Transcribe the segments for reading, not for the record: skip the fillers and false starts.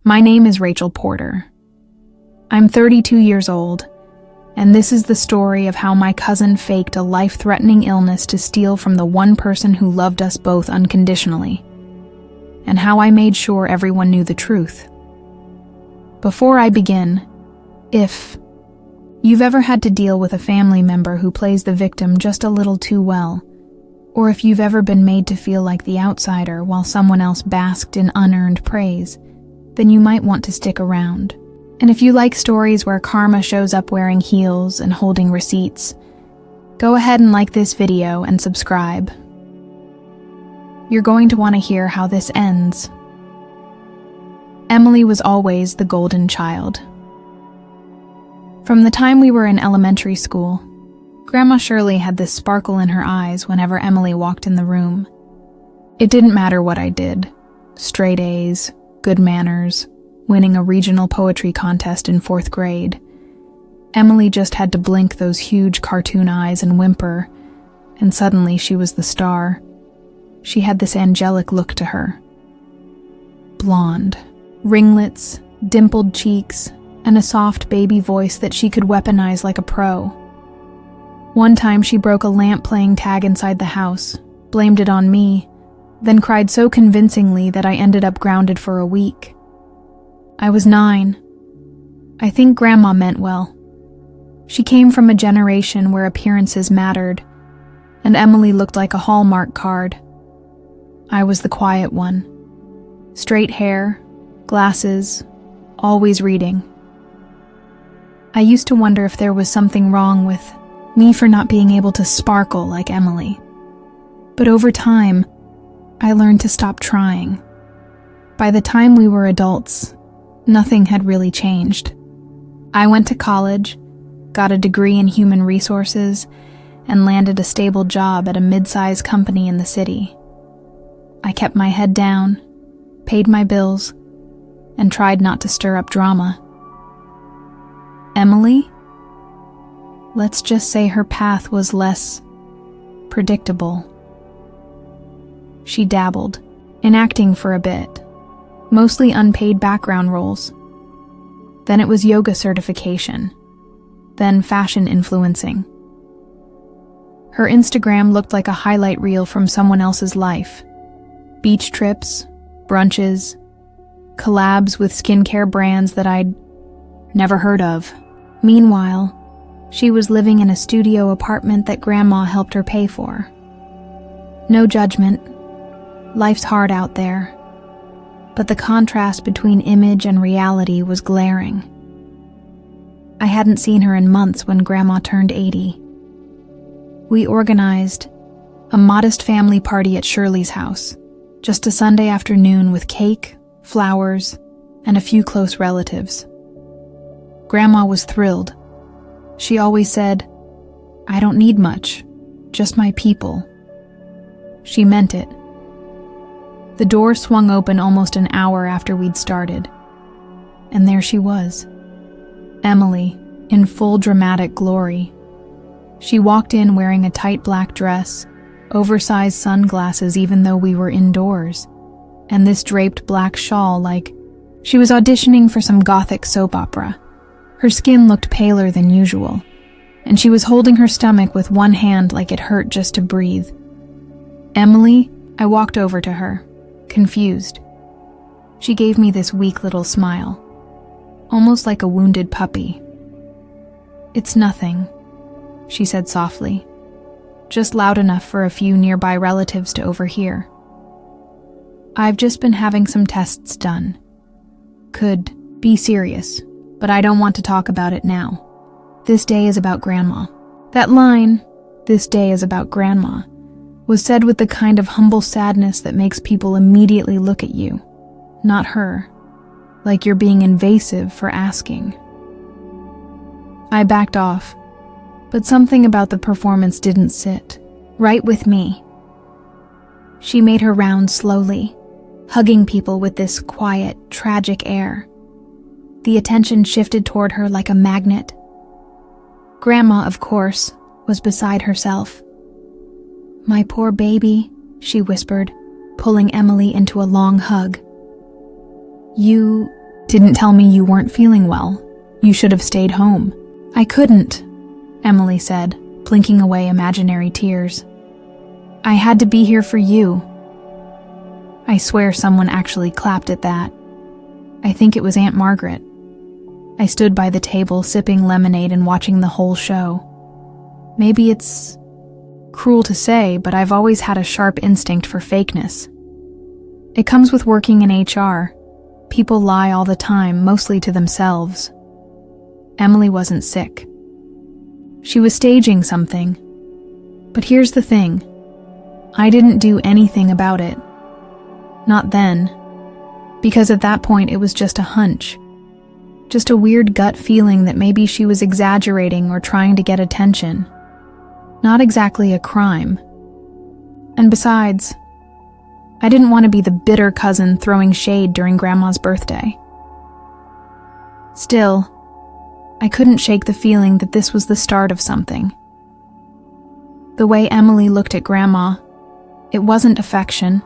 My name is Rachel Porter. I'm 32 years old, and this is the story of how my cousin faked a life-threatening illness to steal from the one person who loved us both unconditionally, and how I made sure everyone knew the truth. Before I begin, if you've ever had to deal with a family member who plays the victim just a little too well, or if you've ever been made to feel like the outsider while someone else basked in unearned praise, then you might want to stick around. And if you like stories where karma shows up wearing heels and holding receipts, go ahead and like this video and subscribe. You're going to want to hear how this ends. Emily was always the golden child. From the time we were in elementary school, Grandma Shirley had this sparkle in her eyes whenever Emily walked in the room. It didn't matter what I did. Straight A's, good manners, winning a regional poetry contest in 4th grade. Emily just had to blink those huge cartoon eyes and whimper, and suddenly she was the star. She had this angelic look to her. Blonde, ringlets, dimpled cheeks, and a soft baby voice that she could weaponize like a pro. One time she broke a lamp playing tag inside the house, blamed it on me, then cried so convincingly that I ended up grounded for a week. I was 9. I think Grandma meant well. She came from a generation where appearances mattered, and Emily looked like a Hallmark card. I was the quiet one. Straight hair, glasses, always reading. I used to wonder if there was something wrong with me for not being able to sparkle like Emily. But over time, I learned to stop trying. By the time we were adults, nothing had really changed. I went to college, got a degree in human resources, and landed a stable job at a mid-sized company in the city. I kept my head down, paid my bills, and tried not to stir up drama. Emily? Let's just say her path was less predictable. She dabbled in acting for a bit, mostly unpaid background roles. Then it was yoga certification, then fashion influencing. Her Instagram looked like a highlight reel from someone else's life. Beach trips, brunches, collabs with skincare brands that I'd never heard of. Meanwhile, she was living in a studio apartment that Grandma helped her pay for. No judgment. Life's hard out there. But the contrast between image and reality was glaring. I hadn't seen her in months when Grandma turned 80. We organized a modest family party at Shirley's house, just a Sunday afternoon with cake, flowers, and a few close relatives. Grandma was thrilled. She always said, "I don't need much, just my people." She meant it. The door swung open almost an hour after we'd started, and there she was, Emily, in full dramatic glory. She walked in wearing a tight black dress, oversized sunglasses even though we were indoors, and this draped black shawl like she was auditioning for some gothic soap opera. Her skin looked paler than usual, and she was holding her stomach with one hand like it hurt just to breathe. "Emily," I walked over to her, confused. She gave me this weak little smile, almost like a wounded puppy. "It's nothing," she said softly, just loud enough for a few nearby relatives to overhear. "I've just been having some tests done. Could be serious, but I don't want to talk about it now. This day is about Grandma." That line, "this day is about Grandma," was said with the kind of humble sadness that makes people immediately look at you, not her, like you're being invasive for asking. I backed off, but something about the performance didn't sit right with me. She made her rounds slowly, hugging people with this quiet, tragic air. The attention shifted toward her like a magnet. Grandma, of course, was beside herself. "My poor baby," she whispered, pulling Emily into a long hug. Didn't tell me you weren't feeling well. You should have stayed home." "I couldn't," Emily said, blinking away imaginary tears. "I had to be here for you." I swear someone actually clapped at that. I think it was Aunt Margaret. I stood by the table sipping lemonade and watching the whole show. Maybe it's cruel to say, but I've always had a sharp instinct for fakeness. It comes with working in HR. People lie all the time, mostly to themselves. Emily wasn't sick. She was staging something. But here's the thing. I didn't do anything about it. Not then. Because at that point it was just a hunch. Just a weird gut feeling that maybe she was exaggerating or trying to get attention. Not exactly a crime. And besides, I didn't want to be the bitter cousin throwing shade during Grandma's birthday. Still, I couldn't shake the feeling that this was the start of something. The way Emily looked at Grandma, it wasn't affection.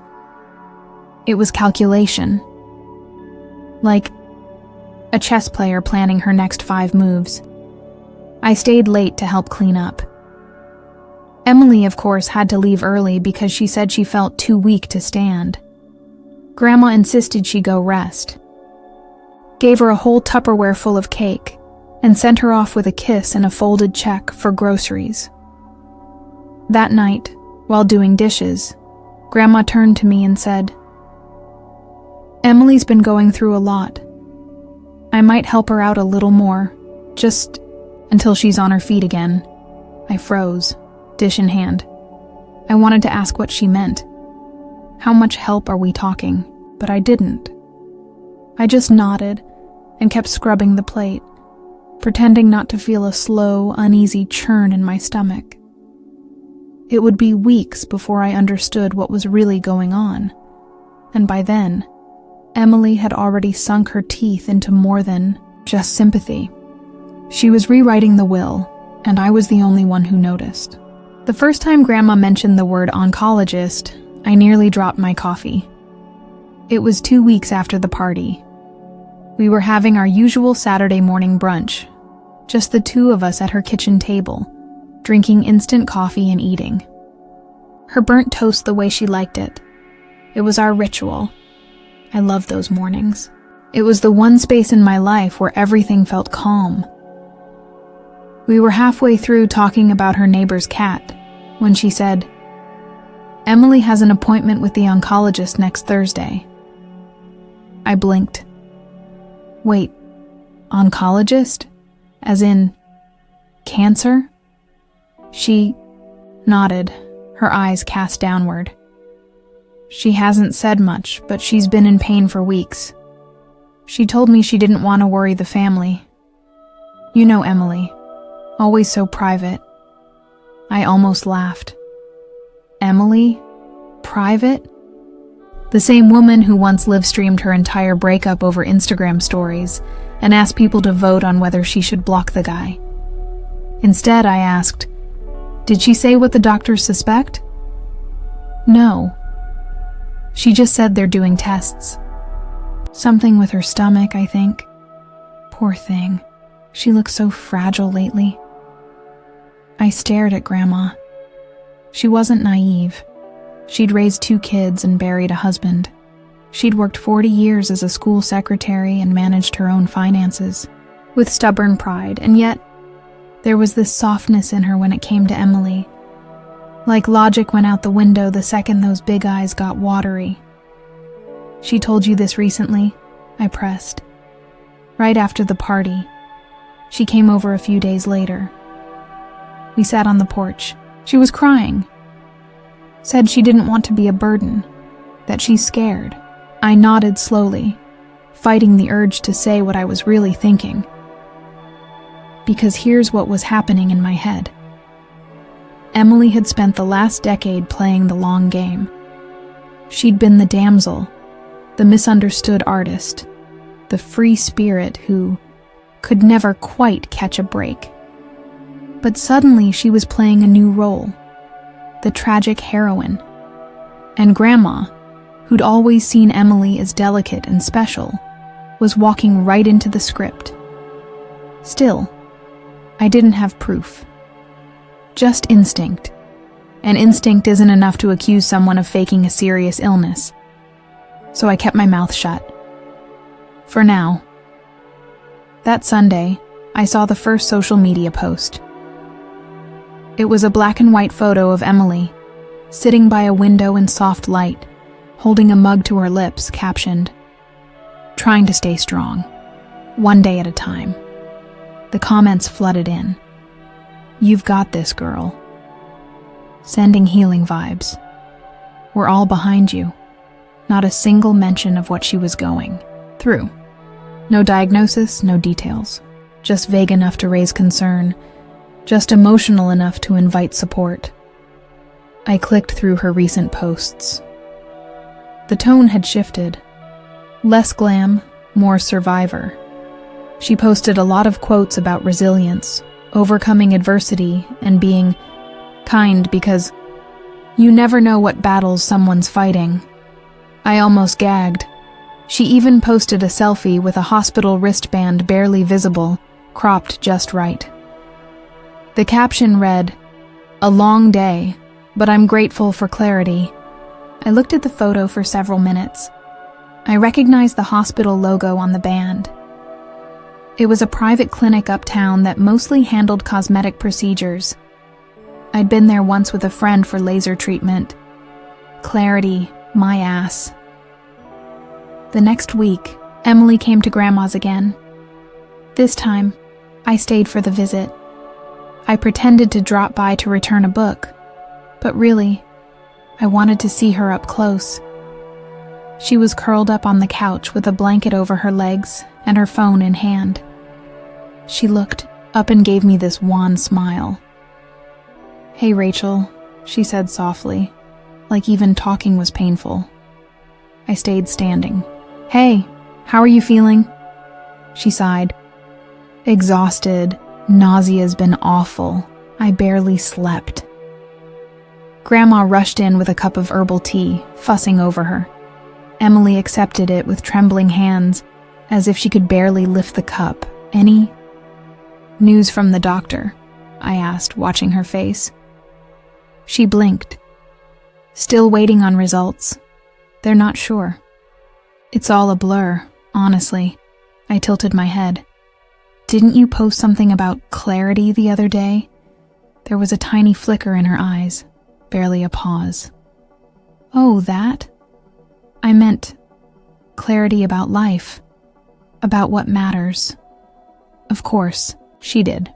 It was calculation. Like a chess player planning her next 5 moves. I stayed late to help clean up. Emily, of course, had to leave early because she said she felt too weak to stand. Grandma insisted she go rest. Gave her a whole Tupperware full of cake and sent her off with a kiss and a folded check for groceries. That night, while doing dishes, Grandma turned to me and said, "Emily's been going through a lot. I might help her out a little more, just until she's on her feet again." I froze, dish in hand. I wanted to ask what she meant. How much help are we talking? But I didn't. I just nodded and kept scrubbing the plate, pretending not to feel a slow, uneasy churn in my stomach. It would be weeks before I understood what was really going on, and by then, Emily had already sunk her teeth into more than just sympathy. She was rewriting the will, and I was the only one who noticed. The first time Grandma mentioned the word oncologist, I nearly dropped my coffee. It was 2 weeks after the party. We were having our usual Saturday morning brunch, just the 2 of us at her kitchen table, drinking instant coffee and eating. Her burnt toast the way she liked it. It was our ritual. I loved those mornings. It was the one space in my life where everything felt calm. We were halfway through talking about her neighbor's cat when she said, "Emily has an appointment with the oncologist next Thursday." I blinked. Wait, oncologist? As in, cancer? She nodded, her eyes cast downward. She hasn't said much, but she's been in pain for weeks. She told me she didn't want to worry the family. You know Emily, always so private. I almost laughed. Emily? Private? The same woman who once live-streamed her entire breakup over Instagram stories and asked people to vote on whether she should block the guy. Instead, I asked, "Did she say what the doctors suspect?" "No. She just said they're doing tests. Something with her stomach, I think. Poor thing. She looks so fragile lately." I stared at Grandma. She wasn't naive. She'd raised 2 kids and buried a husband. She'd worked 40 years as a school secretary and managed her own finances, with stubborn pride, and yet there was this softness in her when it came to Emily. Like logic went out the window the second those big eyes got watery. "She told you this recently?" I pressed. "Right after the party. She came over a few days later." We sat on the porch. She was crying. Said she didn't want to be a burden, that she's scared. I nodded slowly, fighting the urge to say what I was really thinking. Because here's what was happening in my head. Emily had spent the last decade playing the long game. She'd been the damsel, the misunderstood artist, the free spirit who could never quite catch a break. But suddenly she was playing a new role, the tragic heroine. And Grandma, who'd always seen Emily as delicate and special, was walking right into the script. Still, I didn't have proof. Just instinct. And instinct isn't enough to accuse someone of faking a serious illness. So I kept my mouth shut. For now. That Sunday, I saw the first social media post. It was a black and white photo of Emily, sitting by a window in soft light, holding a mug to her lips, captioned, "Trying to stay strong, one day at a time." The comments flooded in. "You've got this, girl." Sending healing vibes. "We're all behind you." Not a single mention of what she was going through. No diagnosis, no details. Just vague enough to raise concern. Just emotional enough to invite support. I clicked through her recent posts. The tone had shifted. Less glam, more survivor. She posted a lot of quotes about resilience, overcoming adversity, and being kind because you never know what battles someone's fighting. I almost gagged. She even posted a selfie with a hospital wristband barely visible, cropped just right. The caption read, "A long day, but I'm grateful for clarity." I looked at the photo for several minutes. I recognized the hospital logo on the band. It was a private clinic uptown that mostly handled cosmetic procedures. I'd been there once with a friend for laser treatment. Clarity, my ass. The next week, Emily came to Grandma's again. This time, I stayed for the visit. I pretended to drop by to return a book, but really, I wanted to see her up close. She was curled up on the couch with a blanket over her legs and her phone in hand. She looked up and gave me this wan smile. "Hey, Rachel," she said softly, like even talking was painful. I stayed standing. "Hey, how are you feeling?" She sighed. "Exhausted. Nausea's been awful. I barely slept." Grandma rushed in with a cup of herbal tea, fussing over her. Emily accepted it with trembling hands, as if she could barely lift the cup. "Any news from the doctor?" I asked, watching her face. She blinked. "Still waiting on results. They're not sure." "It's all a blur, honestly." I tilted my head. "Didn't you post something about clarity the other day?" There was a tiny flicker in her eyes, barely a pause. "Oh, that? I meant clarity about life, about what matters." Of course, she did.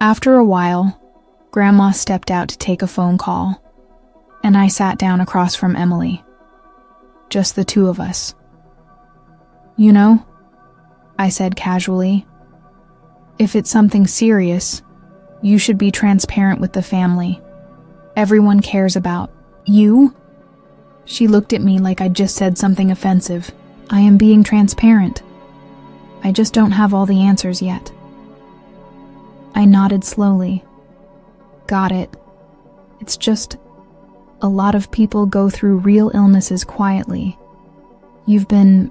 After a while, Grandma stepped out to take a phone call, and I sat down across from Emily. Just the two of us. "You know," I said casually, "if it's something serious, you should be transparent with the family. Everyone cares about you." She looked at me like I'd just said something offensive. "I am being transparent. I just don't have all the answers yet." I nodded slowly. "Got it. It's just a lot of people go through real illnesses quietly. You've been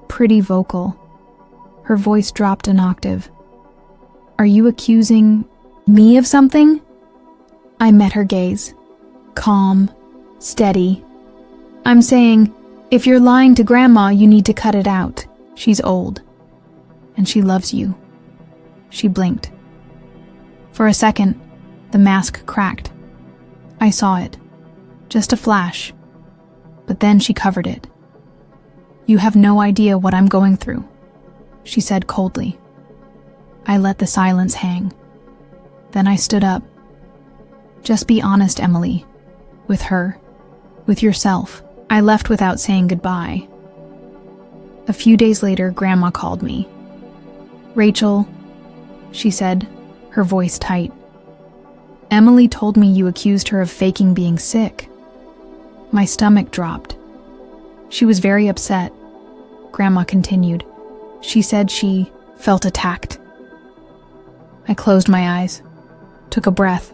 pretty vocal." Her voice dropped an octave. "Are you accusing me of something?" I met her gaze. Calm, steady. "I'm saying, if you're lying to Grandma, you need to cut it out. She's old. And she loves you." She blinked. For a second, the mask cracked. I saw it. Just a flash. But then she covered it. "You have no idea what I'm going through," she said coldly. I let the silence hang. Then I stood up. "Just be honest, Emily. With her. With yourself." I left without saying goodbye. A few days later, Grandma called me. "Rachel," she said, her voice tight. "Emily told me you accused her of faking being sick." My stomach dropped. She was very upset. Grandma continued. She said she felt attacked. I closed my eyes, took a breath.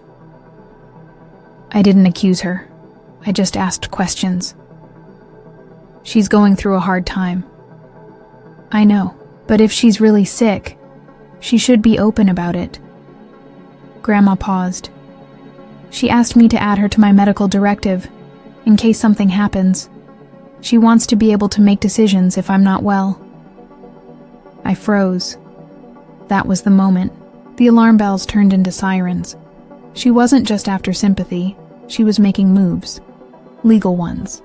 I didn't accuse her. I just asked questions. "She's going through a hard time. I know, but if she's really sick, she should be open about it. Grandma paused. She asked me to add her to my medical directive, in case something happens. She wants to be able to make decisions if I'm not well. I froze. That was the moment. The alarm bells turned into sirens. She wasn't just after sympathy, she was making moves. Legal ones.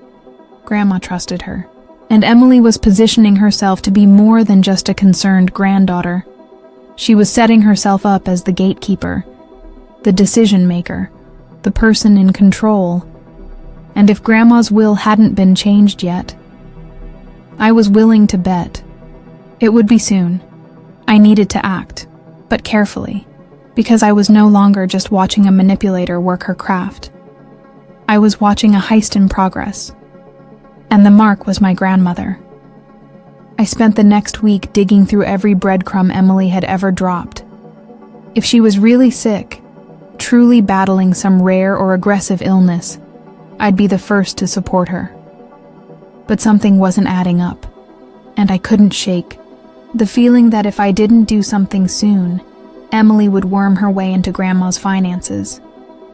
Grandma trusted her. And Emily was positioning herself to be more than just a concerned granddaughter. She was setting herself up as the gatekeeper, the decision maker, the person in control. And if Grandma's will hadn't been changed yet, I was willing to bet. It would be soon. I needed to act, but carefully, because I was no longer just watching a manipulator work her craft. I was watching a heist in progress, and the mark was my grandmother. I spent the next week digging through every breadcrumb Emily had ever dropped. If she was really sick, truly battling some rare or aggressive illness, I'd be the first to support her. But something wasn't adding up, and I couldn't shake the feeling that if I didn't do something soon, Emily would worm her way into Grandma's finances,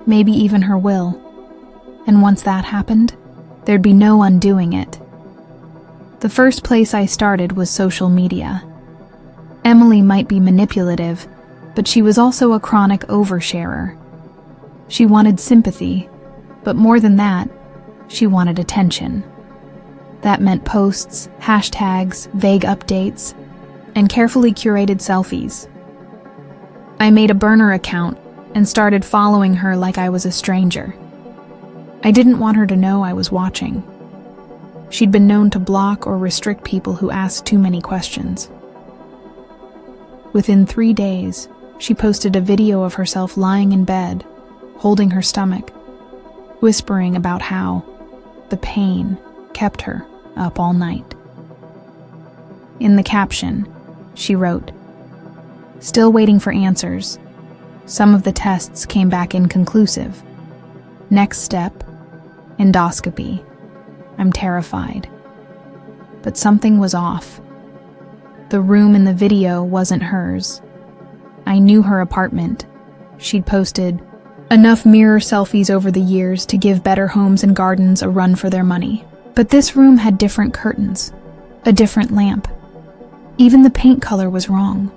maybe even her will. And once that happened, there'd be no undoing it. The first place I started was social media. Emily might be manipulative, but she was also a chronic oversharer. She wanted sympathy, but more than that, she wanted attention. That meant posts, hashtags, vague updates, and carefully curated selfies. I made a burner account and started following her like I was a stranger. I didn't want her to know I was watching. She'd been known to block or restrict people who asked too many questions. Within 3 days, she posted a video of herself lying in bed, holding her stomach, whispering about how the pain kept her up all night. In the caption, she wrote, "Still waiting for answers. Some of the tests came back inconclusive. Next step, endoscopy. I'm terrified." But something was off. The room in the video wasn't hers. I knew her apartment. She'd posted enough mirror selfies over the years to give Better Homes and Gardens a run for their money. But this room had different curtains, a different lamp. Even the paint color was wrong.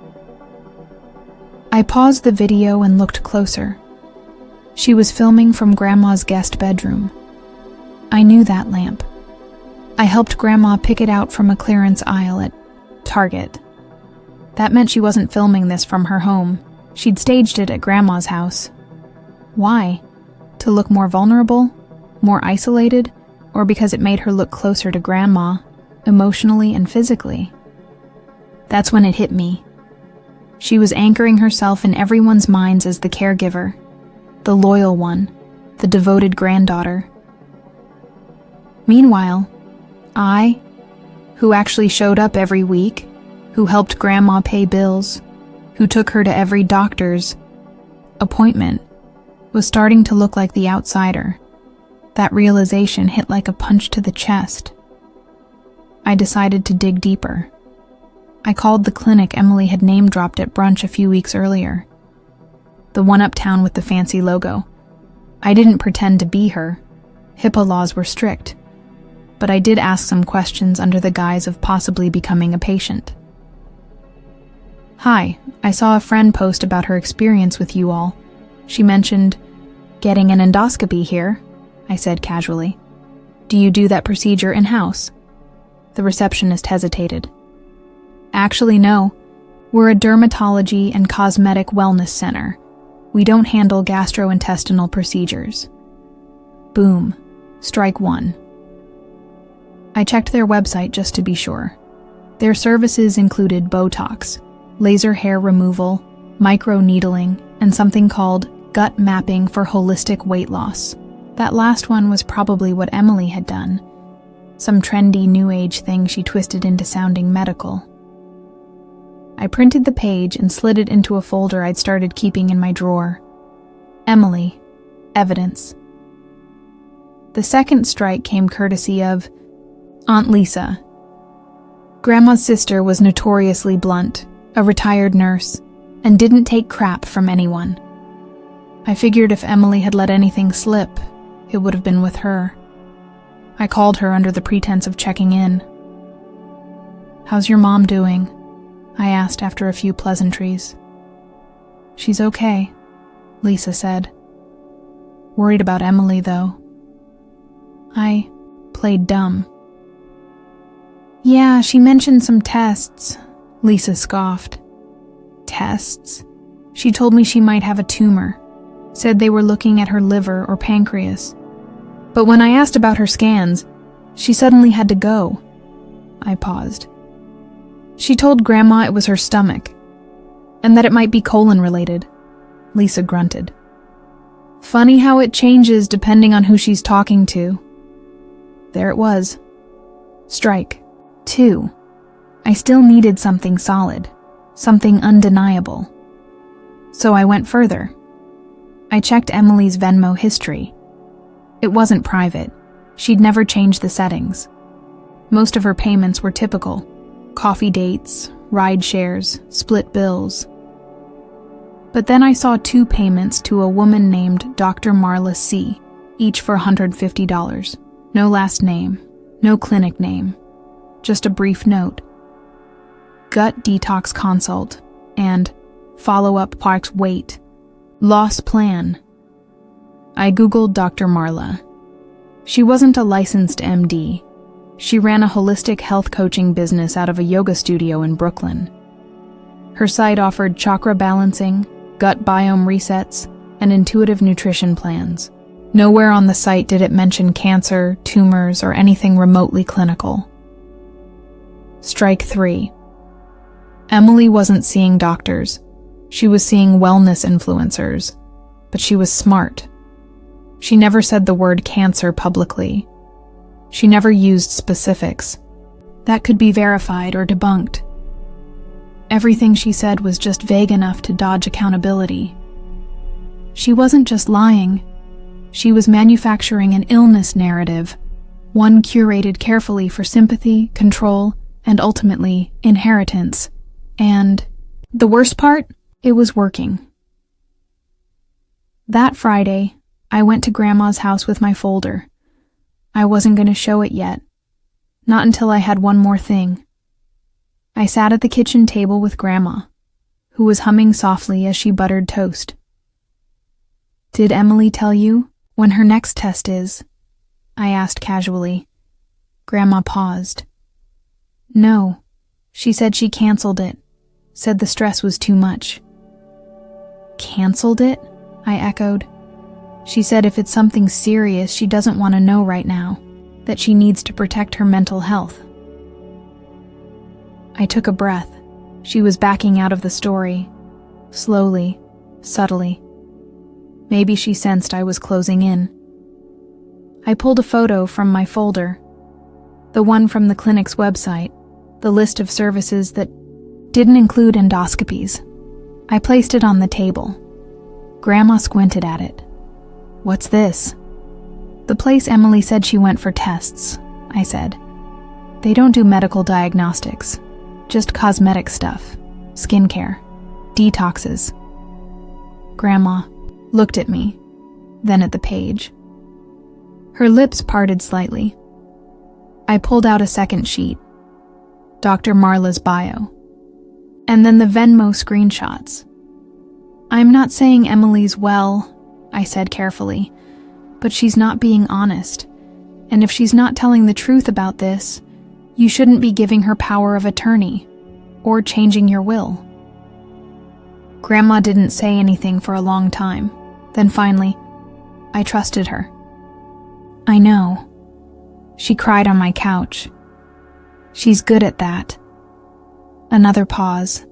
I paused the video and looked closer. She was filming from Grandma's guest bedroom. I knew that lamp. I helped Grandma pick it out from a clearance aisle at Target. That meant she wasn't filming this from her home. She'd staged it at Grandma's house. Why? To look more vulnerable? More isolated? Or because it made her look closer to Grandma, emotionally and physically? That's when it hit me. She was anchoring herself in everyone's minds as the caregiver, the loyal one, the devoted granddaughter. Meanwhile, I, who actually showed up every week, who helped Grandma pay bills, who took her to every doctor's appointment, was starting to look like the outsider. That realization hit like a punch to the chest. I decided to dig deeper. I called the clinic Emily had name-dropped at brunch a few weeks earlier. The one uptown with the fancy logo. I didn't pretend to be her. HIPAA laws were strict. But I did ask some questions under the guise of possibly becoming a patient. "Hi, I saw a friend post about her experience with you all. She mentioned getting an endoscopy here," I said casually. "Do you do that procedure in-house?" The receptionist hesitated. "Actually, no. We're a dermatology and cosmetic wellness center. We don't handle gastrointestinal procedures." Boom. Strike one. I checked their website just to be sure. Their services included Botox, laser hair removal, microneedling, and something called gut mapping for holistic weight loss. That last one was probably what Emily had done. Some trendy new age thing she twisted into sounding medical. I printed the page and slid it into a folder I'd started keeping in my drawer. Emily. Evidence. The second strike came courtesy of Aunt Lisa. Grandma's sister was notoriously blunt, a retired nurse, and didn't take crap from anyone. I figured if Emily had let anything slip, it would have been with her. I called her under the pretense of checking in. "How's your mom doing?" I asked after a few pleasantries. "She's okay," Lisa said. "Worried about Emily, though." I played dumb. "Yeah, she mentioned some tests," Lisa scoffed. "Tests?" She told me she might have a tumor, said they were looking at her liver or pancreas. But when I asked about her scans, she suddenly had to go. I paused. "She told Grandma it was her stomach, and that it might be colon-related," Lisa grunted. "Funny how it changes depending on who she's talking to." There it was. Strike 2. I still needed something solid, something undeniable. So I went further. I checked Emily's Venmo history. It wasn't private. She'd never changed the settings. Most of her payments were typical: coffee dates, ride shares, split bills. But then I saw 2 payments to a woman named Dr. Marla C., each for $150. No last name, no clinic name, just a brief note. Gut detox consult, and follow-up parks wait. Loss plan. I Googled Dr. Marla. She wasn't a licensed MD. She ran a holistic health coaching business out of a yoga studio in Brooklyn. Her site offered chakra balancing, gut biome resets, and intuitive nutrition plans. Nowhere on the site did it mention cancer, tumors, or anything remotely clinical. Strike 3. Emily wasn't seeing doctors. She was seeing wellness influencers. But she was smart. She never said the word cancer publicly. She never used specifics. That could be verified or debunked. Everything she said was just vague enough to dodge accountability. She wasn't just lying. She was manufacturing an illness narrative, one curated carefully for sympathy, control, and ultimately, inheritance. And the worst part? It was working. That Friday, I went to Grandma's house with my folder. I wasn't going to show it yet. Not until I had one more thing. I sat at the kitchen table with Grandma, who was humming softly as she buttered toast. "Did Emily tell you when her next test is?" I asked casually. Grandma paused. "No. She said she canceled it. Said the stress was too much." "Canceled it?" I echoed. "She said if it's something serious, she doesn't want to know right now, that she needs to protect her mental health." I took a breath. She was backing out of the story, slowly, subtly. Maybe she sensed I was closing in. I pulled a photo from my folder, the one from the clinic's website, the list of services that didn't include endoscopies. I placed it on the table. Grandma squinted at it. "What's this?" "The place Emily said she went for tests," I said. "They don't do medical diagnostics, just cosmetic stuff, skincare, detoxes." Grandma looked at me, then at the page. Her lips parted slightly. I pulled out a second sheet. Dr. Marla's bio. And then the Venmo screenshots. "I'm not saying Emily's well," I said carefully, "but she's not being honest. And if she's not telling the truth about this, you shouldn't be giving her power of attorney or changing your will." Grandma didn't say anything for a long time. Then finally, I trusted her. "I know." She cried on my couch. "She's good at that." Another pause.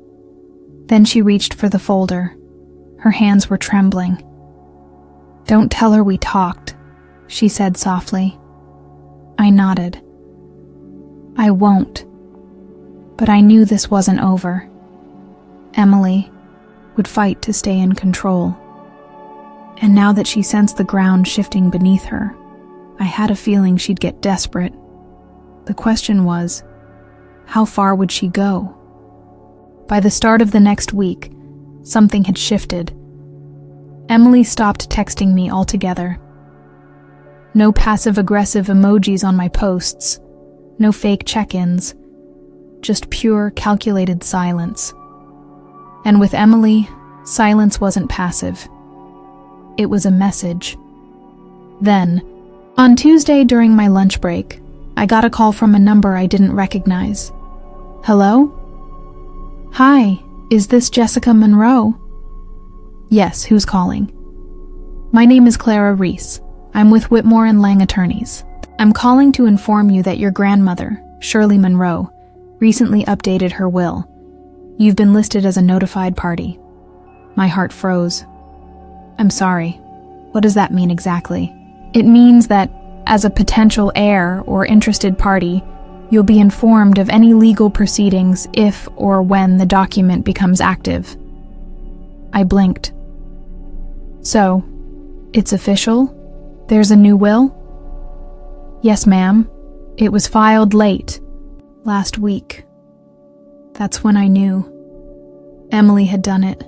Then she reached for the folder. Her hands were trembling. "Don't tell her we talked," she said softly. I nodded. "I won't." But I knew this wasn't over. Emily would fight to stay in control. And now that she sensed the ground shifting beneath her, I had a feeling she'd get desperate. The question was, How far would she go? By the start of the next week, something had shifted. Emily stopped texting me altogether. No passive-aggressive emojis on my posts, no fake check-ins, just pure, calculated silence. And with Emily, silence wasn't passive. It was a message. Then, on Tuesday during my lunch break, I got a call from a number I didn't recognize. Hello? Hi, is this Jessica Monroe? Yes, who's calling? My name is Clara Reese. I'm with Whitmore and Lang Attorneys. I'm calling to inform you that your grandmother, Shirley Monroe, recently updated her will. You've been listed as a notified party. My heart froze. I'm sorry. What does that mean exactly? It means that, as a potential heir or interested party, you'll be informed of any legal proceedings if or when the document becomes active. I blinked. So, it's official? There's a new will? Yes, ma'am. It was filed late. Last week. That's when I knew. Emily had done it.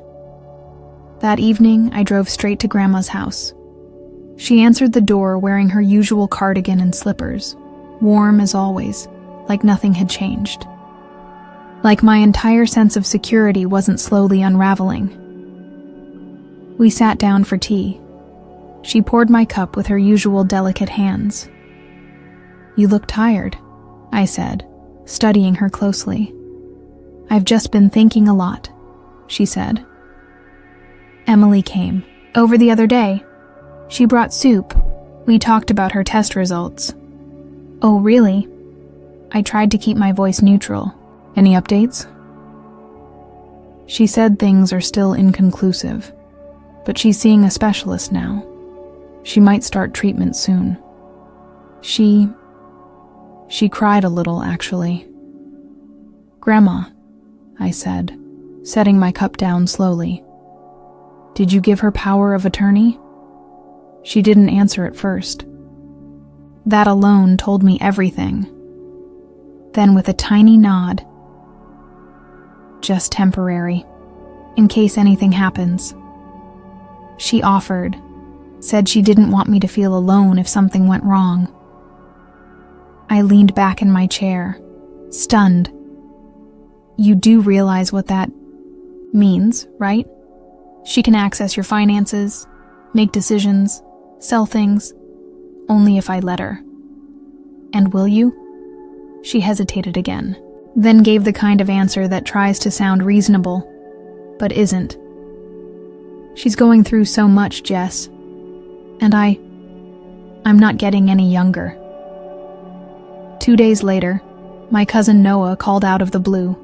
That evening, I drove straight to Grandma's house. She answered the door wearing her usual cardigan and slippers, warm as always, like nothing had changed. Like my entire sense of security wasn't slowly unraveling. We sat down for tea. She poured my cup with her usual delicate hands. You look tired, I said, studying her closely. I've just been thinking a lot, she said. Emily came. Over the other day. She brought soup. We talked about her test results. Oh, really? I tried to keep my voice neutral. Any updates? She said things are still inconclusive, but she's seeing a specialist now. She might start treatment soon. She cried a little, actually. Grandma, I said, setting my cup down slowly. Did you give her power of attorney? She didn't answer at first. That alone told me everything. Then with a tiny nod, just temporary, in case anything happens. She offered, said she didn't want me to feel alone if something went wrong. I leaned back in my chair, stunned. You do realize what that means, right? She can access your finances, make decisions, sell things, only if I let her. And will you? She hesitated again, then gave the kind of answer that tries to sound reasonable, but isn't. She's going through so much, Jess. And I'm not getting any younger. 2 days later, my cousin Noah called out of the blue.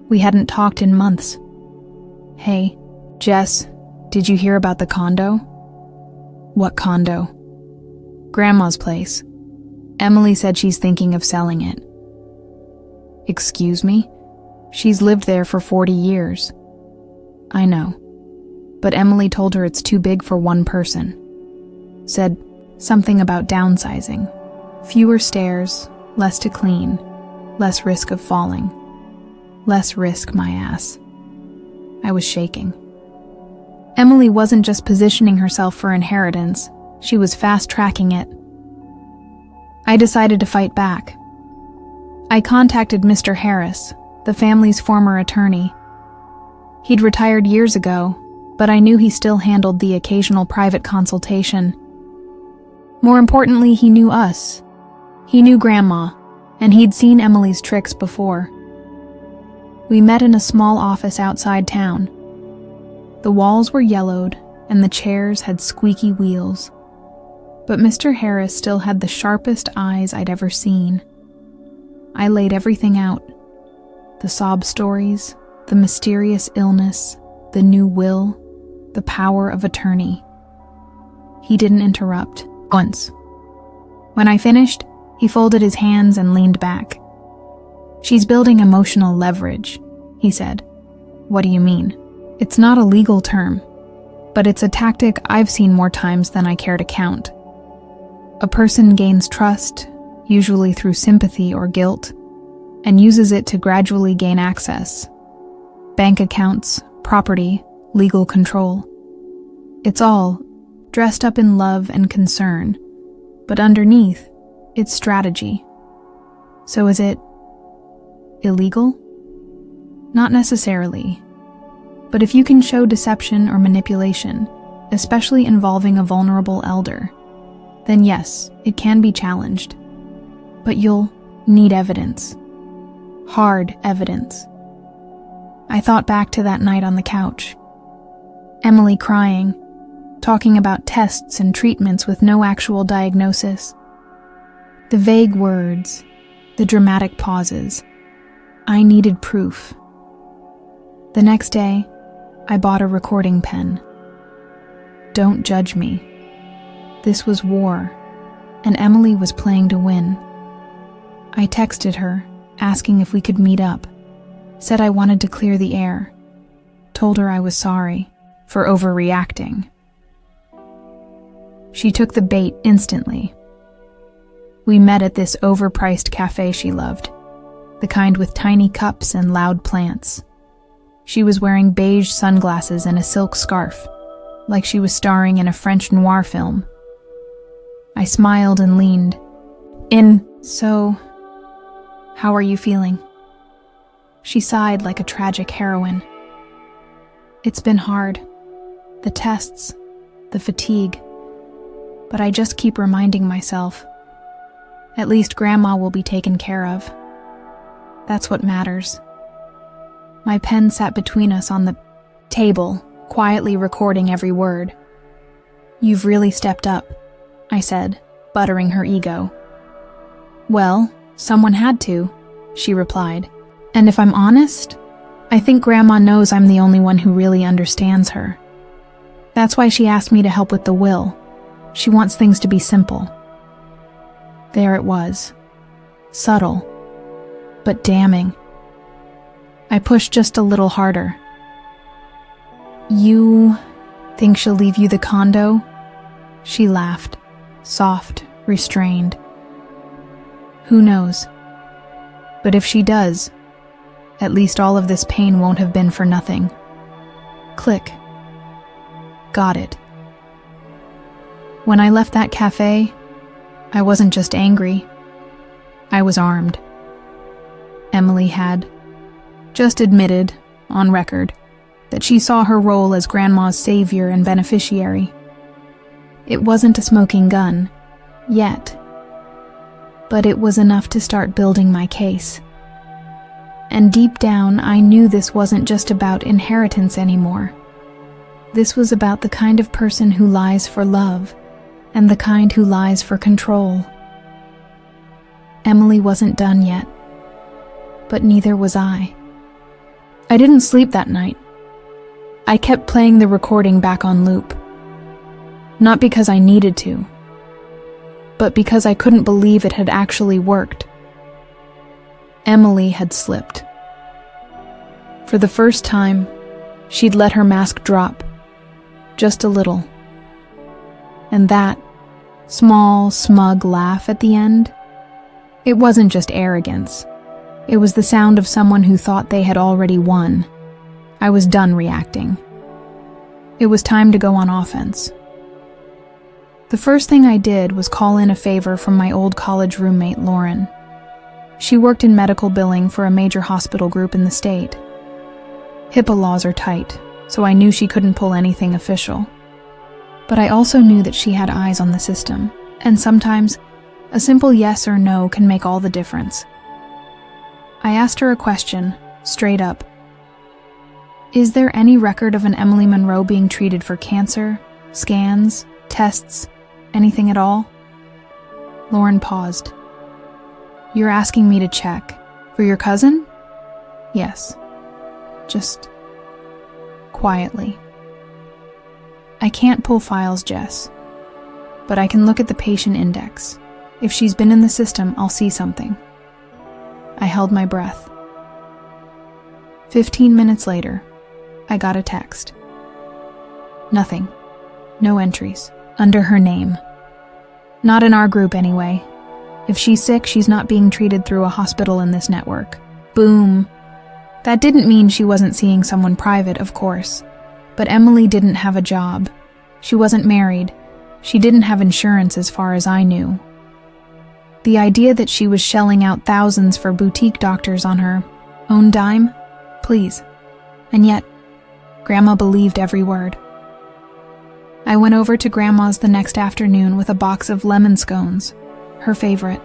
We hadn't talked in months. Hey, Jess, did you hear about the condo? What condo? Grandma's place. Emily said she's thinking of selling it. Excuse me? She's lived there for 40 years. I know. But Emily told her it's too big for one person. Said something about downsizing. Fewer stairs, less to clean, less risk of falling. Less risk, my ass. I was shaking. Emily wasn't just positioning herself for inheritance, she was fast-tracking it. I decided to fight back. I contacted Mr. Harris, the family's former attorney. He'd retired years ago, but I knew he still handled the occasional private consultation. More importantly, he knew us. He knew Grandma, and he'd seen Emily's tricks before. We met in a small office outside town. The walls were yellowed, and the chairs had squeaky wheels. But Mr. Harris still had the sharpest eyes I'd ever seen. I laid everything out. The sob stories, the mysterious illness, the new will, the power of attorney. He didn't interrupt, once. When I finished, he folded his hands and leaned back. She's building emotional leverage, he said. What do you mean? It's not a legal term, but it's a tactic I've seen more times than I care to count. A person gains trust, usually through sympathy or guilt, and uses it to gradually gain access. Bank accounts, property, legal control. It's all dressed up in love and concern, but underneath, it's strategy. So is it illegal? Not necessarily. But if you can show deception or manipulation, especially involving a vulnerable elder, then yes, it can be challenged. But you'll need evidence. Hard evidence. I thought back to that night on the couch. Emily crying, talking about tests and treatments with no actual diagnosis. The vague words, the dramatic pauses. I needed proof. The next day, I bought a recording pen. Don't judge me. This was war, and Emily was playing to win. I texted her, asking if we could meet up, said I wanted to clear the air, told her I was sorry for overreacting. She took the bait instantly. We met at this overpriced cafe she loved, the kind with tiny cups and loud plants. She was wearing beige sunglasses and a silk scarf, like she was starring in a French noir film. I smiled and leaned in. So, how are you feeling? She sighed like a tragic heroine. It's been hard. The tests, the fatigue. But I just keep reminding myself, at least Grandma will be taken care of. That's what matters. My pen sat between us on the table, quietly recording every word. You've really stepped up, I said, buttering her ego. Well, someone had to, she replied. And if I'm honest, I think Grandma knows I'm the only one who really understands her. That's why she asked me to help with the will. She wants things to be simple. There it was. Subtle, but damning. I pushed just a little harder. You think she'll leave you the condo? She laughed, soft, restrained. Who knows? But if she does, at least all of this pain won't have been for nothing. Click. Got it. When I left that cafe, I wasn't just angry. I was armed. Emily had just admitted, on record, that she saw her role as Grandma's savior and beneficiary. It wasn't a smoking gun, yet, but it was enough to start building my case. And deep down, I knew this wasn't just about inheritance anymore. This was about the kind of person who lies for love, and the kind who lies for control. Emily wasn't done yet, but neither was I. I didn't sleep that night. I kept playing the recording back on loop. Not because I needed to, but because I couldn't believe it had actually worked. Emily had slipped. For the first time, she'd let her mask drop, just a little. And that small, smug laugh at the end, it wasn't just arrogance. It was the sound of someone who thought they had already won. I was done reacting. It was time to go on offense. The first thing I did was call in a favor from my old college roommate, Lauren. She worked in medical billing for a major hospital group in the state. HIPAA laws are tight, so I knew she couldn't pull anything official. But I also knew that she had eyes on the system, and sometimes a simple yes or no can make all the difference. I asked her a question, straight up. Is there any record of an Emily Monroe being treated for cancer, scans, tests, anything at all? Lauren paused. You're asking me to check. For your cousin? Yes. Just quietly. I can't pull files, Jess, but I can look at the patient index. If she's been in the system, I'll see something. I held my breath. 15 minutes later, I got a text. Nothing. No entries. Under her name. Not in our group anyway. If she's sick, she's not being treated through a hospital in this network. Boom. That didn't mean she wasn't seeing someone private, of course. But Emily didn't have a job. She wasn't married. She didn't have insurance as far as I knew. The idea that she was shelling out thousands for boutique doctors on her own dime? Please. And yet, Grandma believed every word. I went over to Grandma's the next afternoon with a box of lemon scones, her favorite.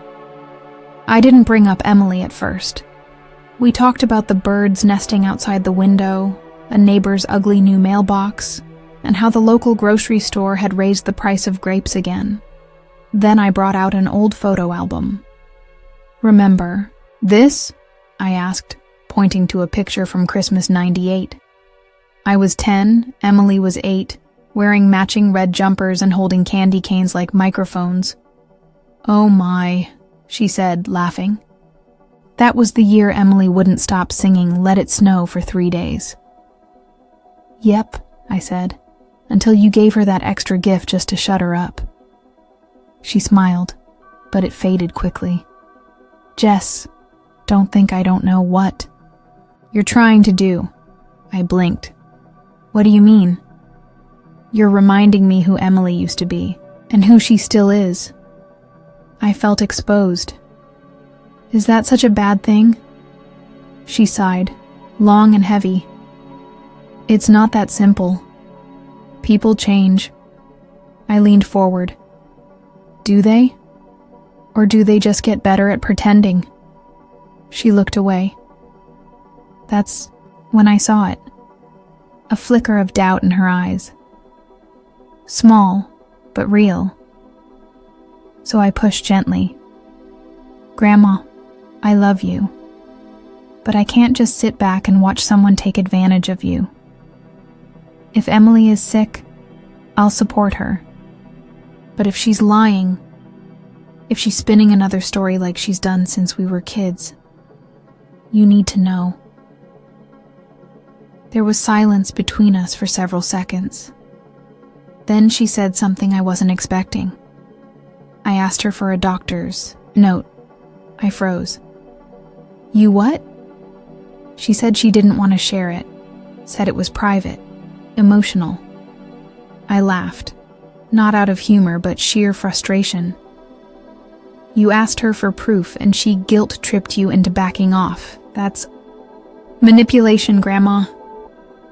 I didn't bring up Emily at first. We talked about the birds nesting outside the window, a neighbor's ugly new mailbox, and how the local grocery store had raised the price of grapes again. Then I brought out an old photo album. "Remember this?" I asked, pointing to a picture from Christmas '98. I was 10, Emily was 8, wearing matching red jumpers and holding candy canes like microphones. "Oh my," she said, laughing. That was the year Emily wouldn't stop singing Let It Snow for 3 days. "Yep," I said, "until you gave her that extra gift just to shut her up." She smiled, but it faded quickly. "Jess, don't think I don't know what you're trying to do." I blinked. "What do you mean?" "You're reminding me who Emily used to be, and who she still is." I felt exposed. "Is that such a bad thing?" She sighed, long and heavy. "It's not that simple. People change." I leaned forward. "Do they? Or do they just get better at pretending?" She looked away. That's when I saw it. A flicker of doubt in her eyes. Small, but real. So I pushed gently. "Grandma, I love you. But I can't just sit back and watch someone take advantage of you. If Emily is sick, I'll support her. But if she's lying, if she's spinning another story like she's done since we were kids, you need to know." There was silence between us for several seconds. Then she said something I wasn't expecting. I asked her for a doctor's note. I froze. "You what?" She said she didn't want to share it, said it was private, emotional. I laughed, not out of humor but sheer frustration. "You asked her for proof and she guilt-tripped you into backing off. That's manipulation, Grandma."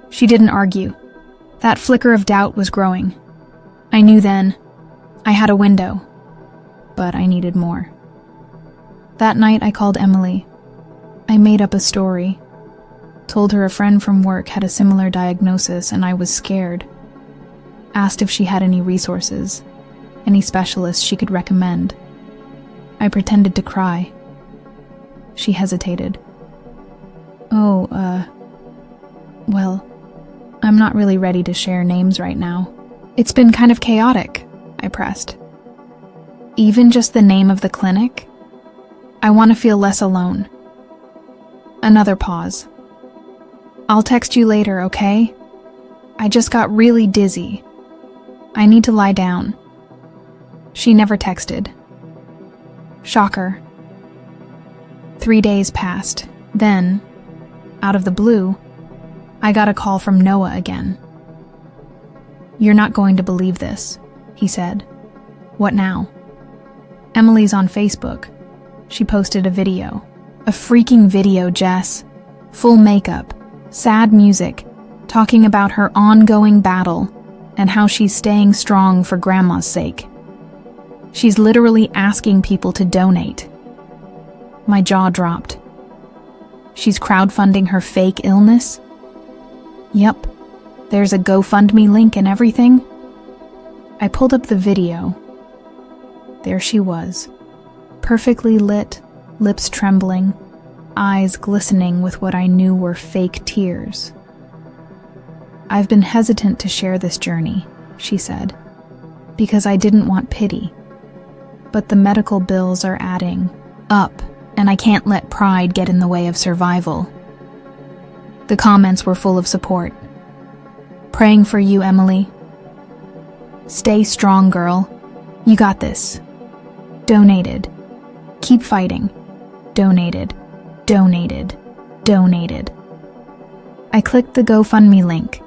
She didn't argue. That flicker of doubt was growing. I knew then. I had a window. But I needed more. That night I called Emily. I made up a story. Told her a friend from work had a similar diagnosis and I was scared. Asked if she had any resources, any specialists she could recommend. I pretended to cry. She hesitated. Well, I'm not really ready to share names right now. It's been kind of chaotic," I pressed. "Even just the name of the clinic? I want to feel less alone." Another pause. "I'll text you later, okay? I just got really dizzy. I need to lie down." She never texted. Shocker. 3 days passed. Then, out of the blue, I got a call from Noah again. "You're not going to believe this," he said. "What now?" "Emily's on Facebook. She posted a video. A freaking video, Jess. Full makeup, sad music, talking about her ongoing battle and how she's staying strong for Grandma's sake. She's literally asking people to donate." My jaw dropped. "She's crowdfunding her fake illness?" "Yep. There's a GoFundMe link and everything." I pulled up the video. There she was, perfectly lit, lips trembling, eyes glistening with what I knew were fake tears. "I've been hesitant to share this journey," she said, "because I didn't want pity. But the medical bills are adding up, and I can't let pride get in the way of survival." The comments were full of support. "Praying for you, Emily. Stay strong, girl. You got this. Donated. Keep fighting. Donated. Donated. Donated. I clicked the GoFundMe link.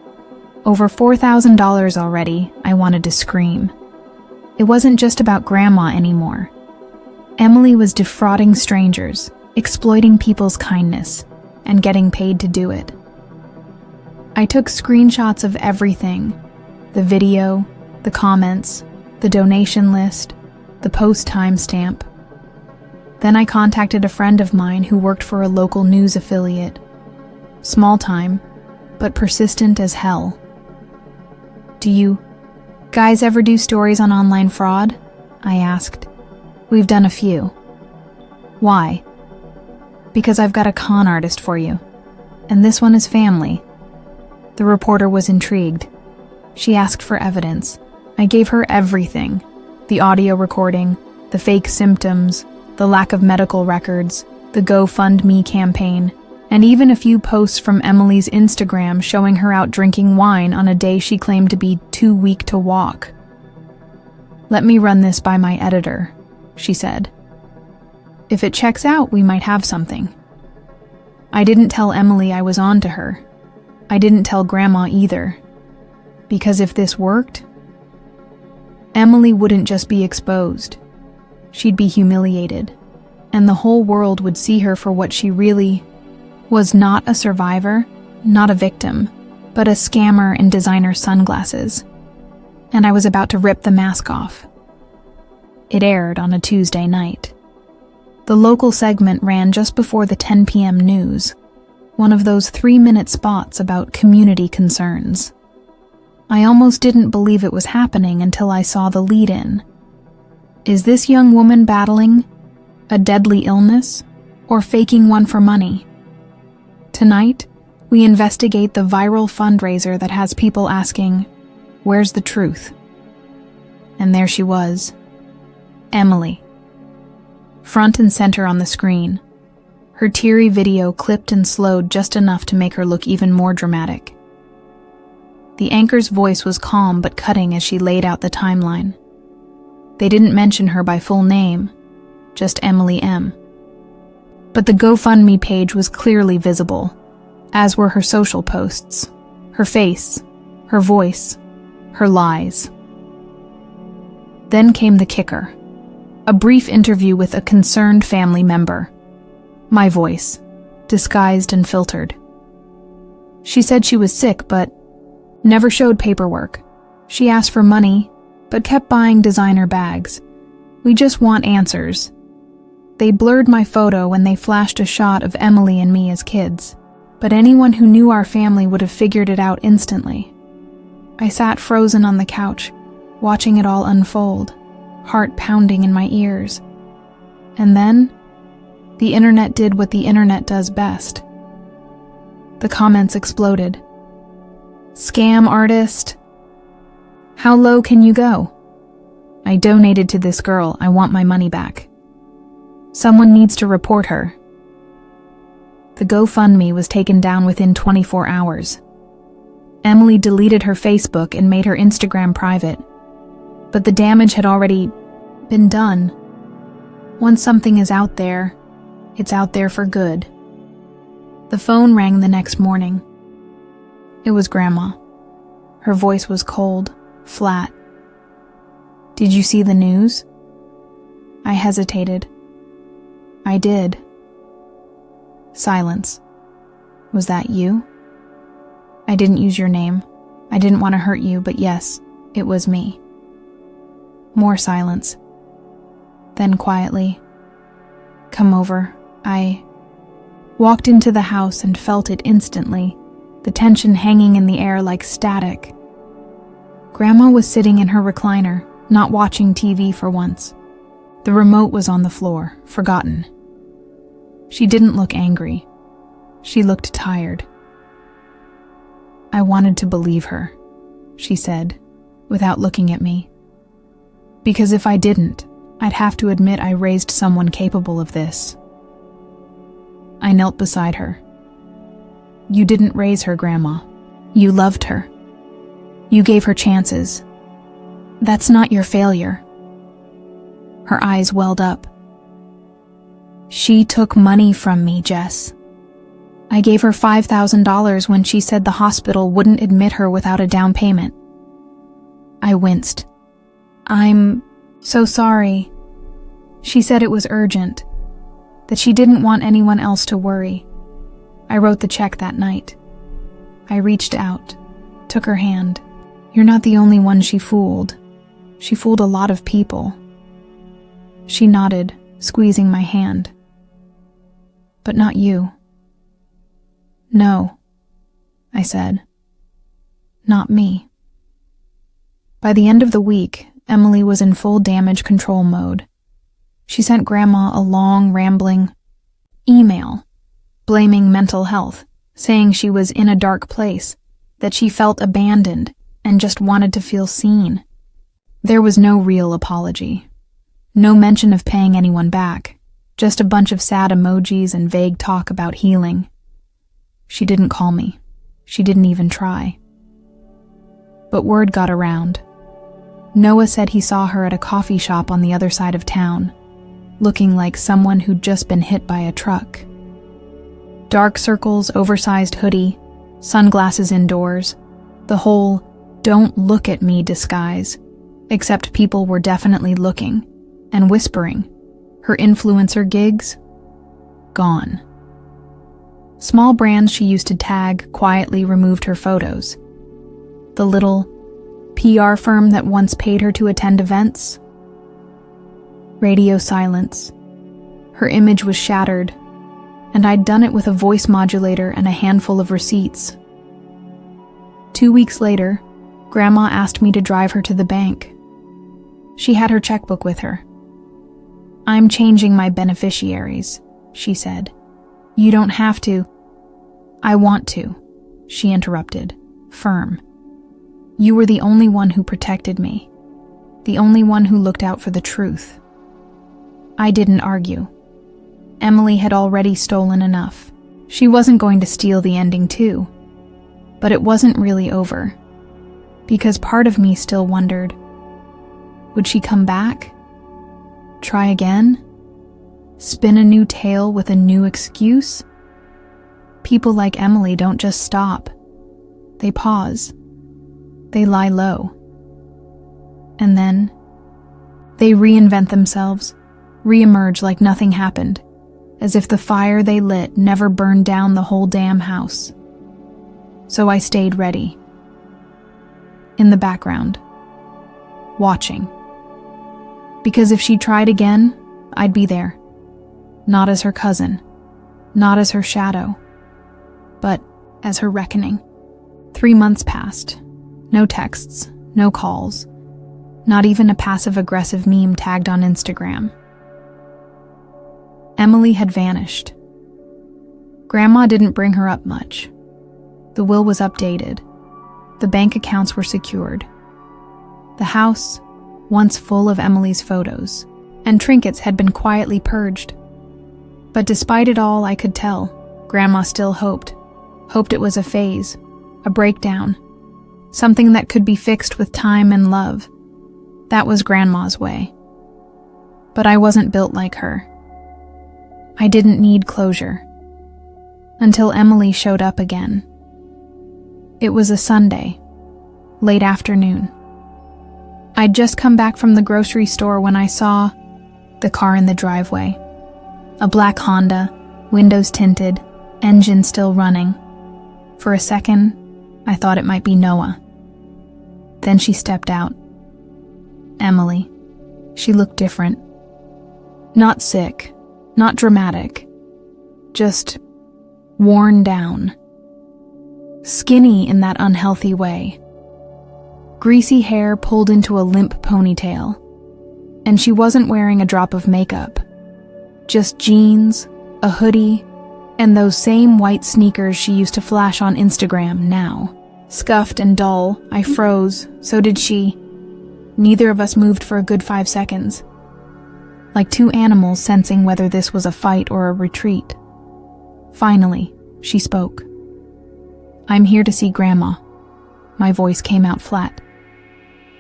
Over $4,000 already. I wanted to scream. It wasn't just about Grandma anymore. Emily was defrauding strangers, exploiting people's kindness, and getting paid to do it. I took screenshots of everything: the video, the comments, the donation list, the post timestamp. Then I contacted a friend of mine who worked for a local news affiliate. Small time, but persistent as hell. Do you guys ever do stories on online fraud? I asked. We've done a few. Why? Because I've got a con artist for you. And this one is family. The reporter was intrigued. She asked for evidence. I gave her everything. The audio recording, the fake symptoms, the lack of medical records, the GoFundMe campaign, and even a few posts from Emily's Instagram showing her out drinking wine on a day she claimed to be too weak to walk. Let me run this by my editor, she said. If it checks out, we might have something. I didn't tell Emily I was on to her. I didn't tell Grandma either. Because if this worked, Emily wouldn't just be exposed. She'd be humiliated, and the whole world would see her for what she really was: not a survivor, not a victim, but a scammer in designer sunglasses. And I was about to rip the mask off. It aired on a Tuesday night. The local segment ran just before the 10 p.m. news, one of those 3-minute spots about community concerns. I almost didn't believe it was happening until I saw the lead-in. Is this young woman battling a deadly illness or faking one for money? Tonight, we investigate the viral fundraiser that has people asking, where's the truth? And there she was, Emily. Front and center on the screen, her teary video clipped and slowed just enough to make her look even more dramatic. The anchor's voice was calm but cutting as she laid out the timeline. They didn't mention her by full name, just Emily M. But the GoFundMe page was clearly visible, as were her social posts, her face, her voice, her lies. Then came the kicker. A brief interview with a concerned family member. My voice, disguised and filtered. She said she was sick, but never showed paperwork. She asked for money, but kept buying designer bags. We just want answers. They blurred my photo when they flashed a shot of Emily and me as kids, but anyone who knew our family would have figured it out instantly. I sat frozen on the couch, watching it all unfold, heart pounding in my ears. And then, the internet did what the internet does best. The comments exploded. Scam artist. How low can you go? I donated to this girl. I want my money back. Someone needs to report her. The GoFundMe was taken down within 24 hours. Emily deleted her Facebook and made her Instagram private. But the damage had already been done. Once something is out there, it's out there for good. The phone rang the next morning. It was Grandma. Her voice was cold, flat. Did you see the news? I hesitated. I did. Silence. Was that you? I didn't use your name. I didn't want to hurt you, but yes, it was me. More silence. Then quietly, come over. I walked into the house and felt it instantly, the tension hanging in the air like static. Grandma was sitting in her recliner, not watching TV for once. The remote was on the floor, forgotten. She didn't look angry. She looked tired. I wanted to believe her, she said, without looking at me. Because if I didn't, I'd have to admit I raised someone capable of this. I knelt beside her. You didn't raise her, Grandma. You loved her. You gave her chances. That's not your failure. Her eyes welled up. She took money from me, Jess. I gave her $5,000 when she said the hospital wouldn't admit her without a down payment. I winced. I'm so sorry. She said it was urgent, that she didn't want anyone else to worry. I wrote the check that night. I reached out, took her hand. You're not the only one she fooled. She fooled a lot of people. She nodded, squeezing my hand. But not you. No, I said. Not me. By the end of the week, Emily was in full damage control mode. She sent Grandma a long, rambling email, blaming mental health, saying she was in a dark place, that she felt abandoned and just wanted to feel seen. There was no real apology. No mention of paying anyone back, just a bunch of sad emojis and vague talk about healing. She didn't call me. She didn't even try. But word got around. Noah said he saw her at a coffee shop on the other side of town, looking like someone who'd just been hit by a truck. Dark circles, oversized hoodie, sunglasses indoors, the whole "don't look at me" disguise, except people were definitely looking and whispering. Her influencer gigs? Gone. Small brands she used to tag quietly removed her photos. The little PR firm that once paid her to attend events? Radio silence. Her image was shattered, and I'd done it with a voice modulator and a handful of receipts. 2 weeks later, Grandma asked me to drive her to the bank. She had her checkbook with her. I'm changing my beneficiaries, she said. You don't have to. I want to, she interrupted, firm. You were the only one who protected me, the only one who looked out for the truth. I didn't argue. Emily had already stolen enough. She wasn't going to steal the ending too. But it wasn't really over, because part of me still wondered, would she come back? Try again? Spin a new tale with a new excuse? People like Emily don't just stop. They pause. They lie low. And then they reinvent themselves, reemerge like nothing happened, as if the fire they lit never burned down the whole damn house. So I stayed ready. In the background. Watching. Because if she tried again, I'd be there. Not as her cousin. Not as her shadow. But as her reckoning. 3 months passed. No texts. No calls. Not even a passive-aggressive meme tagged on Instagram. Emily had vanished. Grandma didn't bring her up much. The will was updated. The bank accounts were secured. The house, once full of Emily's photos and trinkets, had been quietly purged. But despite it all, I could tell, Grandma still hoped it was a phase, a breakdown, something that could be fixed with time and love. That was Grandma's way. But I wasn't built like her. I didn't need closure. Until Emily showed up again. It was a Sunday, late afternoon. I'd just come back from the grocery store when I saw the car in the driveway. A black Honda, windows tinted, engine still running. For a second, I thought it might be Noah. Then she stepped out. Emily. She looked different. Not sick, not dramatic. Just worn down. Skinny in that unhealthy way. Greasy hair pulled into a limp ponytail. And she wasn't wearing a drop of makeup. Just jeans, a hoodie, and those same white sneakers she used to flash on Instagram now. Scuffed and dull, I froze, so did she. Neither of us moved for a good 5 seconds. Like two animals sensing whether this was a fight or a retreat. Finally, she spoke. I'm here to see Grandma. My voice came out flat.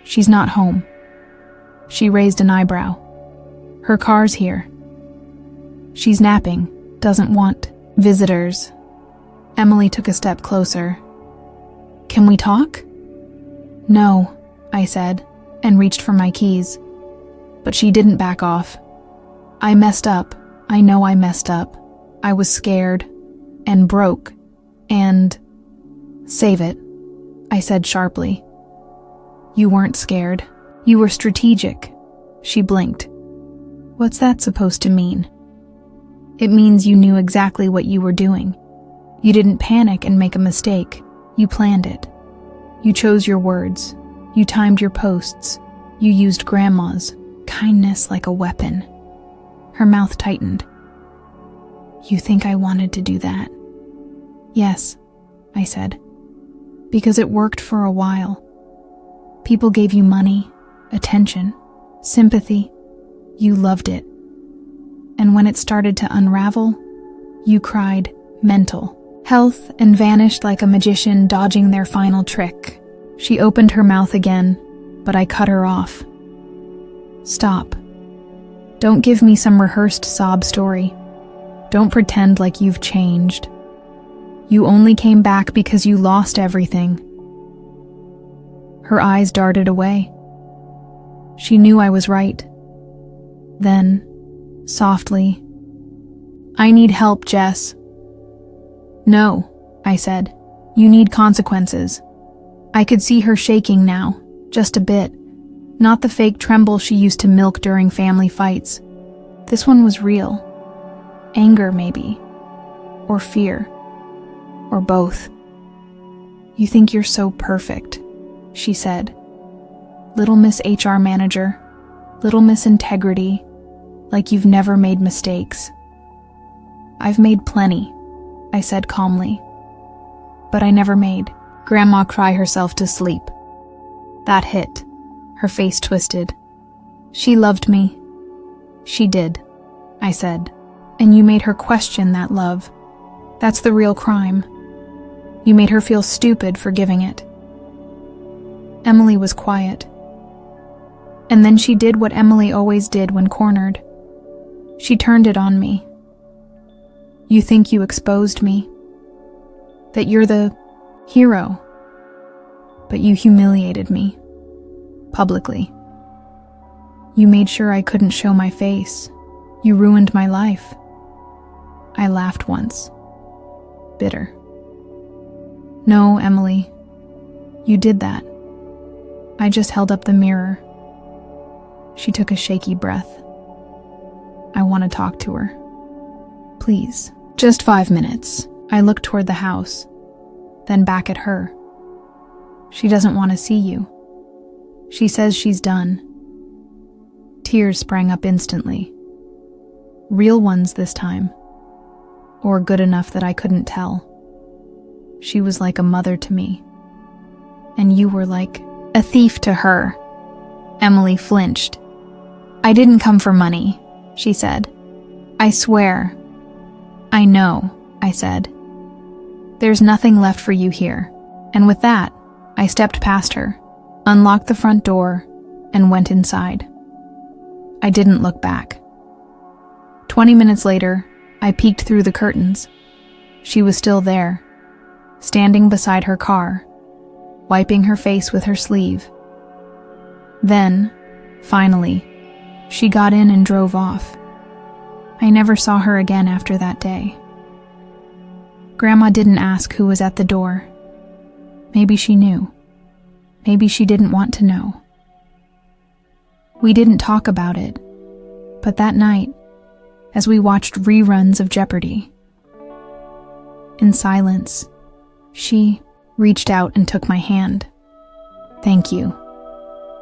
She's not home. She raised an eyebrow. Her car's here. She's napping, doesn't want visitors. Emily took a step closer. Can we talk? No, I said, and reached for my keys. But she didn't back off. I messed up. I know I messed up. I was scared and broke and... Save it, I said sharply. You weren't scared. You were strategic. She blinked. What's that supposed to mean? It means you knew exactly what you were doing. You didn't panic and make a mistake. You planned it. You chose your words. You timed your posts. You used Grandma's kindness like a weapon. Her mouth tightened. You think I wanted to do that? Yes, I said. Because it worked for a while. People gave you money, attention, sympathy. You loved it. And when it started to unravel, you cried mental health and vanished like a magician dodging their final trick. She opened her mouth again, but I cut her off. Stop. Don't give me some rehearsed sob story. Don't pretend like you've changed. You only came back because you lost everything. Her eyes darted away. She knew I was right. Then, softly, I need help, Jess. No, I said. You need consequences. I could see her shaking now, just a bit. Not the fake tremble she used to milk during family fights. This one was real. Anger, maybe. Or fear. Or both. You think you're so perfect, she said. Little Miss HR Manager. Little Miss Integrity. Like you've never made mistakes. I've made plenty, I said calmly. But I never made Grandma cry herself to sleep. That hit. Her face twisted. She loved me. She did, I said. And you made her question that love. That's the real crime. You made her feel stupid for giving it. Emily was quiet. And then she did what Emily always did when cornered. She turned it on me. You think you exposed me? That you're the hero? But you humiliated me. Publicly. You made sure I couldn't show my face. You ruined my life. I laughed once. Bitter. No, Emily. You did that. I just held up the mirror. She took a shaky breath. I want to talk to her. Please. Just 5 minutes. I looked toward the house, then back at her. She doesn't want to see you. She says she's done. Tears sprang up instantly. Real ones this time. Or good enough that I couldn't tell. She was like a mother to me. And you were like a thief to her. Emily flinched. I didn't come for money, she said. I swear. I know, I said. There's nothing left for you here. And with that, I stepped past her, unlocked the front door, and went inside. I didn't look back. 20 minutes later, I peeked through the curtains. She was still there, standing beside her car, wiping her face with her sleeve. Then, finally, she got in and drove off. I never saw her again after that day. Grandma didn't ask who was at the door. Maybe she knew. Maybe she didn't want to know. We didn't talk about it, but that night, as we watched reruns of Jeopardy, in silence, she reached out and took my hand. Thank you,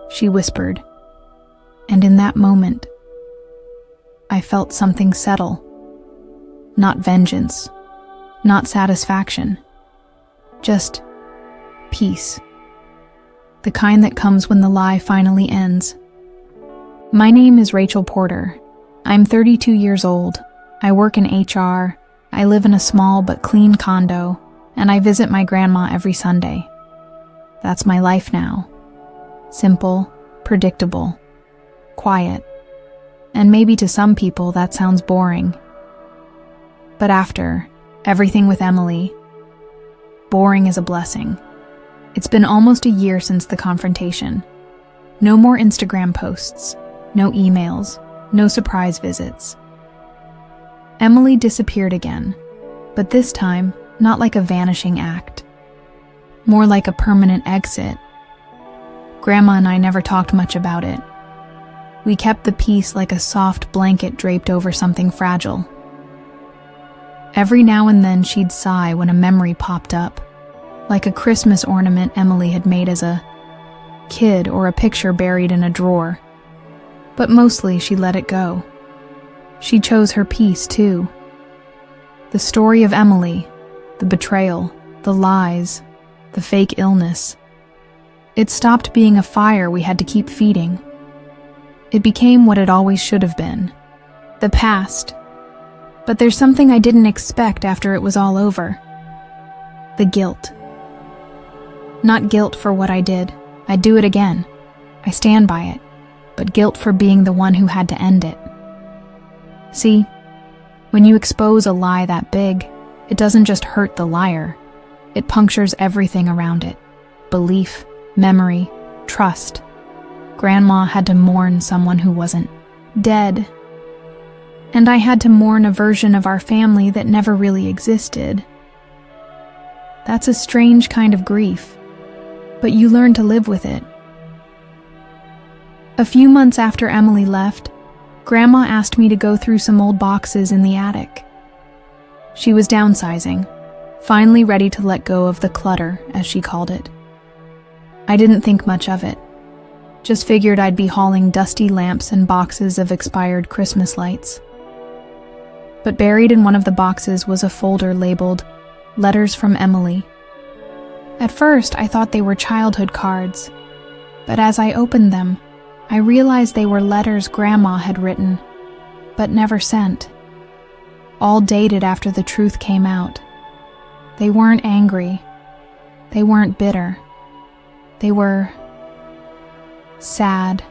she whispered, and in that moment, I felt something settle. Not vengeance, not satisfaction, just peace. The kind that comes when the lie finally ends. My name is Rachel Porter. I'm 32 years old. I work in HR. I live in a small but clean condo, and I visit my grandma every Sunday. That's my life now. Simple, predictable, quiet. And maybe to some people that sounds boring, But after everything with Emily, boring is a blessing. It's been almost a year since the confrontation. No more Instagram posts, no emails, no surprise visits. Emily disappeared again, but this time, not like a vanishing act. More like a permanent exit. Grandma and I never talked much about it. We kept the peace like a soft blanket draped over something fragile. Every now and then she'd sigh when a memory popped up, like a Christmas ornament Emily had made as a kid or a picture buried in a drawer. But mostly she let it go. She chose her peace too. The story of Emily, the betrayal, the lies, the fake illness. It stopped being a fire we had to keep feeding. It became what it always should have been, the past. But there's something I didn't expect after it was all over. The guilt. Not guilt for what I did. I'd do it again. I stand by it. But guilt for being the one who had to end it. See, when you expose a lie that big, it doesn't just hurt the liar. It punctures everything around it. Belief, memory, trust. Grandma had to mourn someone who wasn't dead. And I had to mourn a version of our family that never really existed. That's a strange kind of grief, but you learn to live with it. A few months after Emily left, Grandma asked me to go through some old boxes in the attic. She was downsizing, finally ready to let go of the clutter, as she called it. I didn't think much of it. Just figured I'd be hauling dusty lamps and boxes of expired Christmas lights. But buried in one of the boxes was a folder labeled Letters from Emily. At first, I thought they were childhood cards, but as I opened them, I realized they were letters Grandma had written, but never sent. All dated after the truth came out. They weren't angry. They weren't bitter. They were sad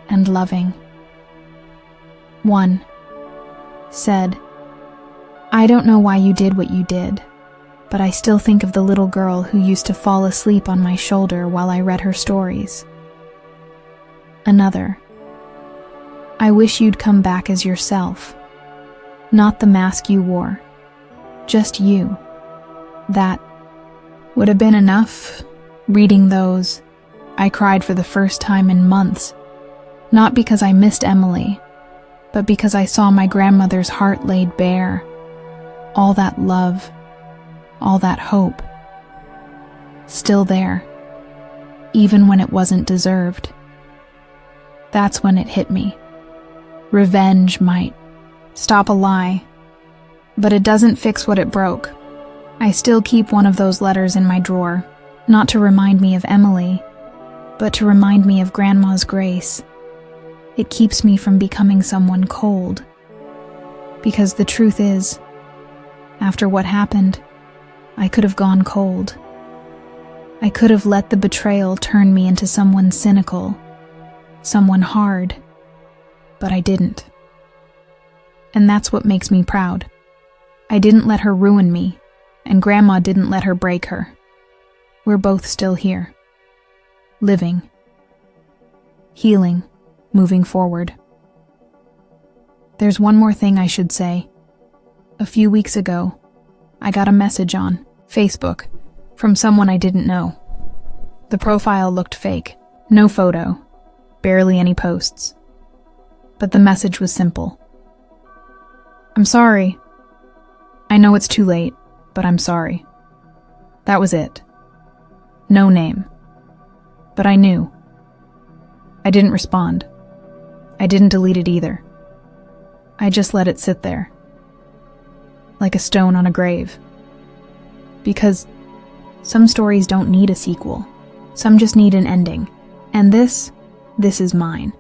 and loving. One said, "I don't know why you did what you did, but I still think of the little girl who used to fall asleep on my shoulder while I read her stories." Another, "I wish you'd come back as yourself, not the mask you wore, just you." That would have been enough. Reading those, I cried for the first time in months, not because I missed Emily, but because I saw my grandmother's heart laid bare. All that love, all that hope, still there, even when it wasn't deserved. That's when it hit me. Revenge might stop a lie, but it doesn't fix what it broke. I still keep one of those letters in my drawer, not to remind me of Emily, but to remind me of Grandma's grace. It keeps me from becoming someone cold. Because the truth is, after what happened, I could have gone cold. I could have let the betrayal turn me into someone cynical, someone hard, but I didn't. And that's what makes me proud. I didn't let her ruin me, and Grandma didn't let her break her. We're both still here. Living. Healing. Moving forward. There's one more thing I should say. A few weeks ago, I got a message on Facebook from someone I didn't know. The profile looked fake. No photo. Barely any posts. But the message was simple. "I'm sorry. I know it's too late, but I'm sorry." That was it. No name. But I knew. I didn't respond. I didn't delete it either. I just let it sit there. Like a stone on a grave. Because some stories don't need a sequel. Some just need an ending. And this is mine.